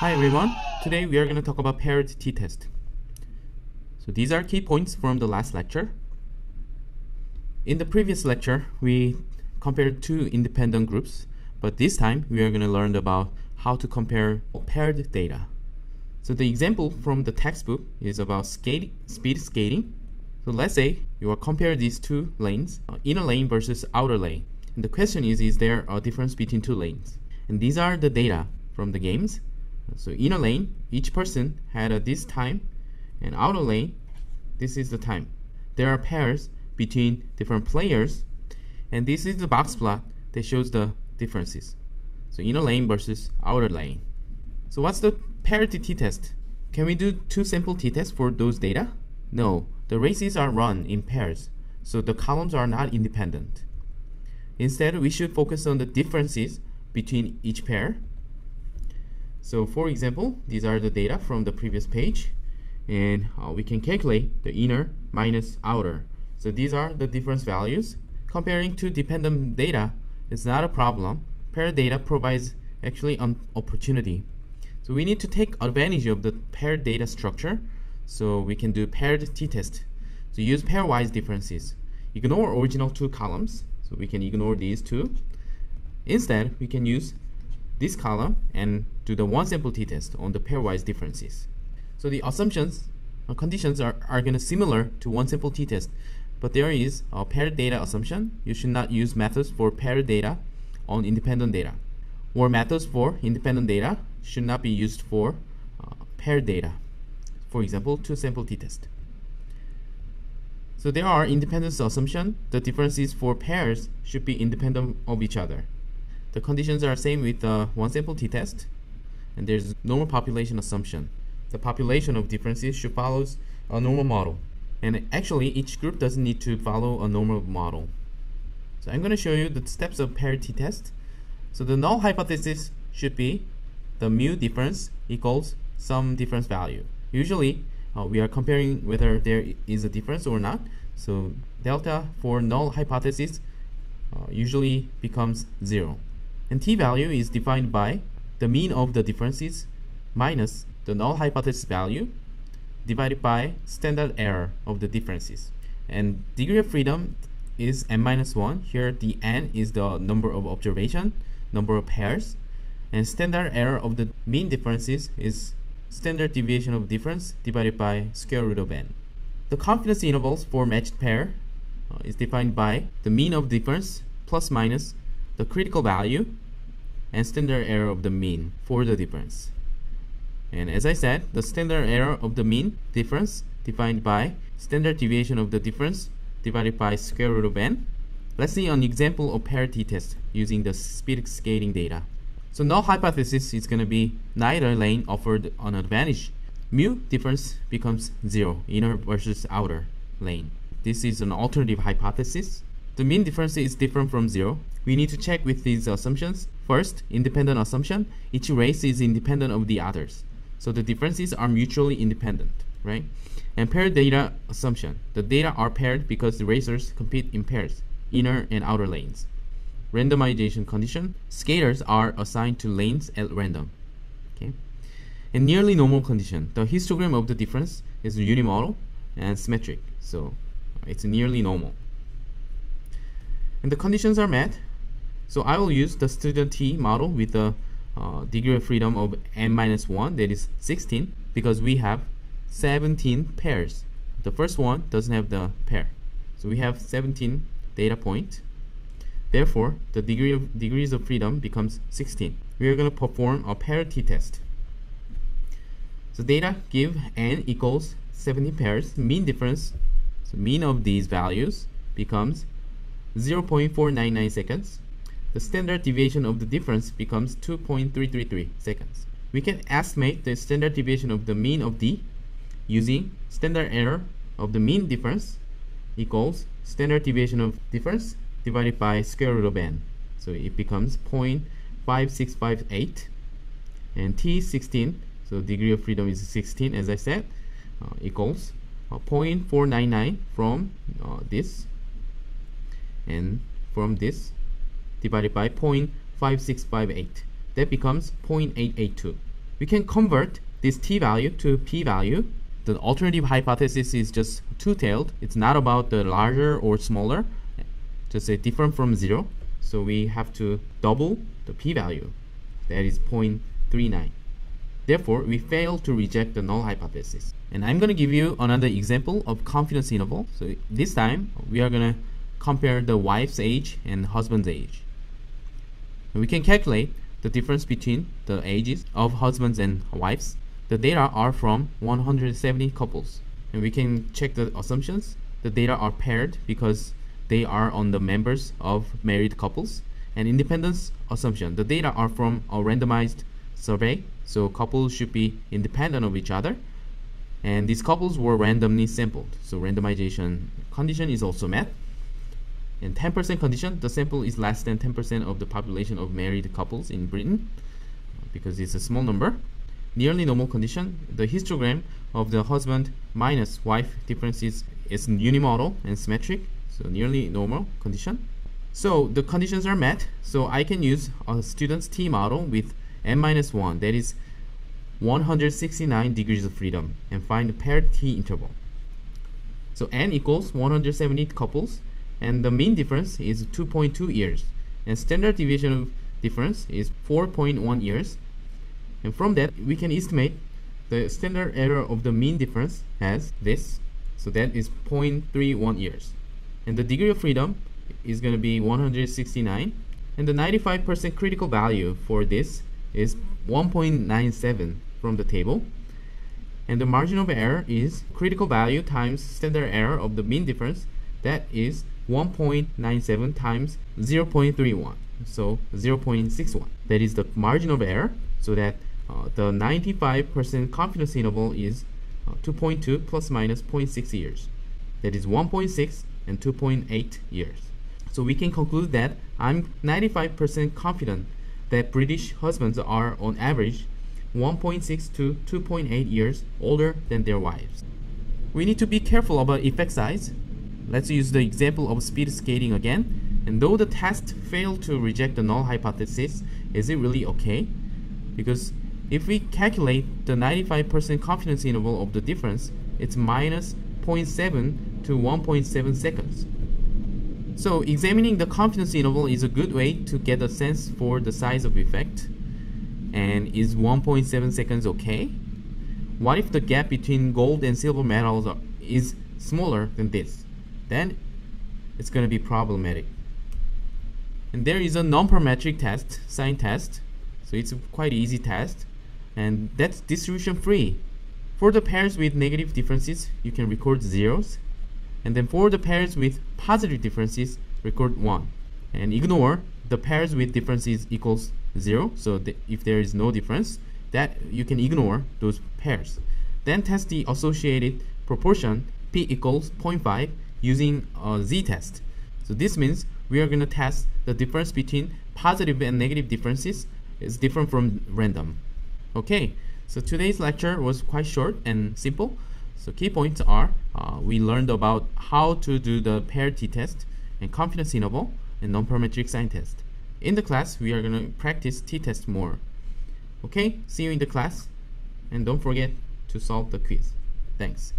Hi everyone, today we are going to talk about paired t-test. So these are key points from the last lecture. In the previous lecture, we compared two independent groups, but this time we are going to learn about how to compare paired data. So the example from the textbook is about speed skating. So let's say you are compare these two lanes, inner lane versus outer lane. And the question is there a difference between two lanes? And these are the data from the games. So inner lane, each person had this time, and outer lane, this is the time. There are pairs between different players, and this is the box plot that shows the differences. So inner lane versus outer lane. So what's the parity t-test? Can we do two sample t-tests for those data? No, the races are run in pairs, so the columns are not independent. Instead, we should focus on the differences between each pair. So for example, these are the data from the previous page, and we can calculate the inner minus outer. So these are the difference values. Comparing two dependent data is not a problem. Paired data provides actually an opportunity. So we need to take advantage of the paired data structure, so we can do paired t-test. So use pairwise differences. Ignore original two columns, so we can ignore these two. Instead, we can use this column and do the one sample t-test on the pairwise differences. So the assumptions conditions are going to similar to one sample t-test, but there is a paired data assumption. You should not use methods for paired data on independent data, or methods for independent data should not be used for paired data. For example, two sample t-test. So there are independence assumption. The differences for pairs should be independent of each other. The conditions are same with the one sample t-test, and there's normal population assumption. The population of differences should follow a normal model, and actually each group doesn't need to follow a normal model. So I'm going to show you the steps of paired t-test. So the null hypothesis should be the mu difference equals some difference value. Usually we are comparing whether there is a difference or not. So delta for null hypothesis usually becomes 0. And t-value is defined by the mean of the differences minus the null hypothesis value divided by standard error of the differences. And degree of freedom is n-1. Here the n is the number of observation, number of pairs, and standard error of the mean differences is standard deviation of difference divided by square root of n. The confidence intervals for matched pair is defined by the mean of difference plus minus the critical value and standard error of the mean for the difference. And as I said, the standard error of the mean difference defined by standard deviation of the difference divided by square root of n. Let's see an example of paired t-test using the speed skating data. So null hypothesis is going to be neither lane offered an advantage. Mu difference becomes 0, inner versus outer lane. This is an alternative hypothesis. The mean difference is different from 0. We need to check with these assumptions. First, independent assumption. Each race is independent of the others. So the differences are mutually independent, right? And paired data assumption. The data are paired because the racers compete in pairs, inner and outer lanes. Randomization condition. Skaters are assigned to lanes at random. Okay. And nearly normal condition. The histogram of the difference is unimodal and symmetric. So it's nearly normal. And the conditions are met. So I will use the student T model with the degree of freedom of n-1, that is 16, because we have 17 pairs. The first one doesn't have the pair. So we have 17 data points. Therefore, the degrees of freedom becomes 16. We are going to perform a paired t-test. So data give n equals 17 pairs. Mean difference, so mean of these values becomes 0.499 seconds. The standard deviation of the difference becomes 2.333 seconds. We can estimate the standard deviation of the mean of D using standard error of the mean difference equals standard deviation of difference divided by square root of n. So it becomes 0.5658, and T16, so degree of freedom is 16 as I said, equals 0.499 from this, and from this divided by 0.5658. That becomes 0.882. we can convert this t-value to p-value. The alternative hypothesis is just two-tailed. It's not about the larger or smaller, just a different from 0. So we have to double the p-value. That is 0.39. Therefore, we fail to reject the null hypothesis. And I'm going to give you another example of confidence interval. So this time, we are going to compare the wife's age and husband's age. And we can calculate the difference between the ages of husbands and wives. The data are from 170 couples. And we can check the assumptions. The data are paired because they are on the members of married couples. And independence assumption. The data are from a randomized survey. So couples should be independent of each other. And these couples were randomly sampled. So randomization condition is also met. And 10% condition, the sample is less than 10% of the population of married couples in Britain because it's a small number. Nearly normal condition, the histogram of the husband minus wife differences is unimodal and symmetric, so nearly normal condition. So the conditions are met, so I can use a student's T model with n-1, that is 169 degrees of freedom, and find the paired T interval. So n equals 170 couples, and the mean difference is 2.2 years, and standard deviation of difference is 4.1 years. And from that, we can estimate the standard error of the mean difference as this. So that is 0.31 years. And the degree of freedom is going to be 169. And the 95% critical value for this is 1.97 from the table. And the margin of error is critical value times standard error of the mean difference. That is 1.97 times 0.31. So 0.61. That is the margin of error. So that the 95% confidence interval is 2.2 plus minus 0.6 years. That is 1.6 and 2.8 years. So we can conclude that I'm 95% confident that British husbands are on average 1.6 to 2.8 years older than their wives. We need to be careful about effect size. Let's use the example of speed skating again. And though the test failed to reject the null hypothesis, is it really okay? Because if we calculate the 95% confidence interval of the difference, it's minus 0.7 to 1.7 seconds. So examining the confidence interval is a good way to get a sense for the size of effect. And is 1.7 seconds okay? What if the gap between gold and silver medals is smaller than this? Then it's going to be problematic. And there is a non-parametric test, sign test. So it's a quite easy test, and that's distribution free. For the pairs with negative differences, you can record zeros, and then for the pairs with positive differences, record 1, and ignore the pairs with differences equals 0. So if there is no difference, that you can ignore those pairs. Then test the associated proportion p equals 0.5 using a z-test. So this means we are going to test the difference between positive and negative differences is different from random. Okay, so today's lecture was quite short and simple. So key points are we learned about how to do the paired t-test and confidence interval and non-parametric sign test. In the class, we are going to practice t-test more. Okay, see you in the class, and don't forget to solve the quiz. Thanks.